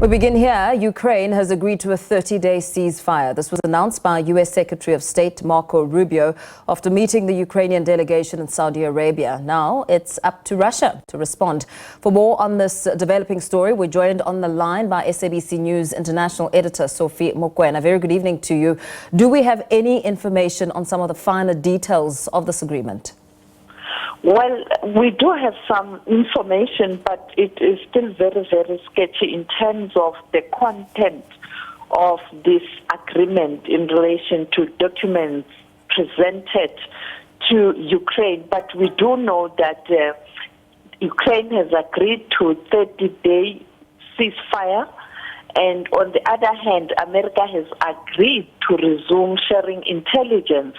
We begin here. Ukraine has agreed to a 30-day ceasefire. This was announced by U.S. Secretary of State Marco Rubio after meeting the Ukrainian delegation in Saudi Arabia. Now it's up to Russia to respond. For more on this developing story, we're joined on the line by SABC News international editor Sophie Mokoena. Very good evening to you. Do we have any information on some of the finer details of this agreement? Well, we do have some information, but it is still very, very sketchy in terms of the content of this agreement in relation to documents presented to Ukraine. But we do know that Ukraine has agreed to a 30-day ceasefire. And on the other hand, America has agreed to resume sharing intelligence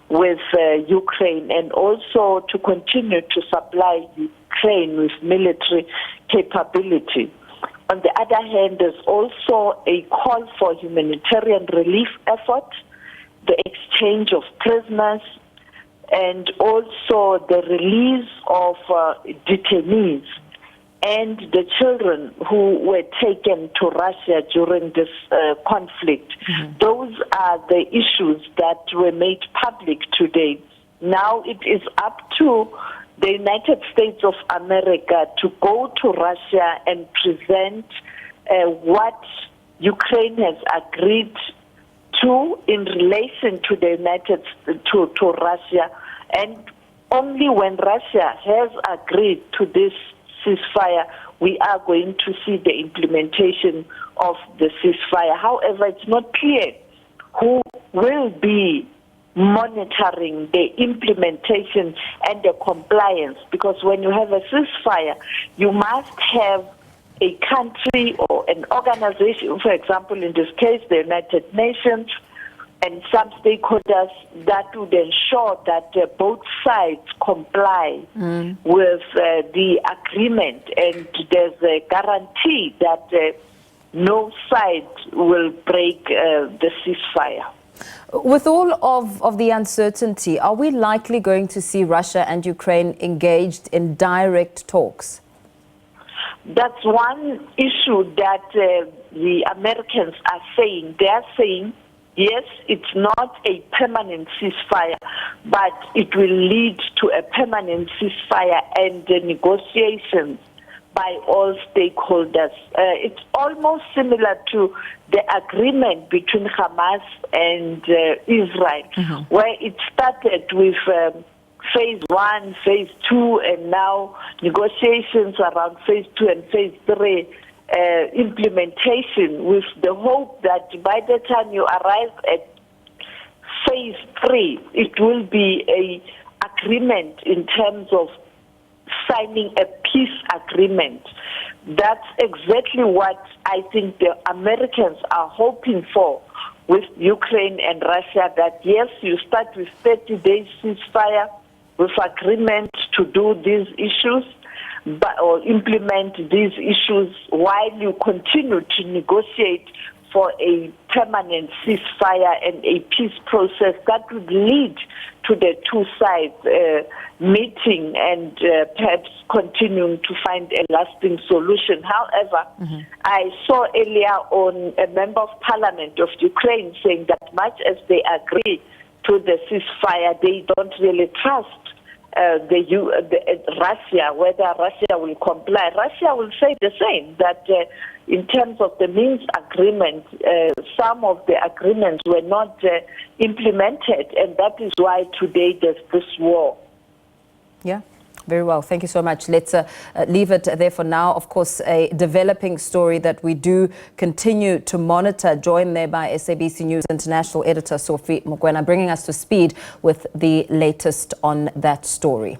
with Ukraine and also to continue to supply Ukraine with military capability. On the other hand, there's also a call for humanitarian relief efforts, the exchange of prisoners, and also the release of detainees and the children who were taken to Russia during this conflict. Those are the issues that were made public today. Now it is up to the United States of America to go to Russia and present what Ukraine has agreed to in relation to the to Russia, and only when Russia has agreed to this ceasefire, we are going to see the implementation of the ceasefire. However, it's not clear who will be monitoring the implementation and the compliance, because when you have a ceasefire, you must have a country or an organization, for example, in this case, the United Nations, and some stakeholders that would ensure that both sides comply with the agreement, and there's a guarantee that no side will break the ceasefire. With all of the uncertainty, are we likely going to see Russia and Ukraine engaged in direct talks? That's one issue that the Americans are saying. They are saying, yes, it's not a permanent ceasefire, but it will lead to a permanent ceasefire and the negotiations by all stakeholders. It's almost similar to the agreement between Hamas and Israel, where it started with phase 1, phase 2, and now negotiations around phase 2 and phase 3. Implementation, with the hope that by the time you arrive at phase 3, it will be a agreement in terms of signing a peace agreement. That's exactly what I think the Americans are hoping for with Ukraine and Russia, that yes, you start with 30 days ceasefire with agreement to do these issues, or implement these issues while you continue to negotiate for a permanent ceasefire and a peace process that would lead to the two sides meeting and perhaps continuing to find a lasting solution. However, I saw earlier on a member of parliament of Ukraine saying that much as they agree to the ceasefire, they don't really trust Russia, whether Russia will comply. Russia will say the same, that in terms of the Minsk agreement, some of the agreements were not implemented, and that is why today there's this war. Yeah. Very well. Thank you so much. Let's leave it there for now. Of course, a developing story that we do continue to monitor. Joined there by SABC News international editor Sophie Mokoena, bringing us to speed with the latest on that story.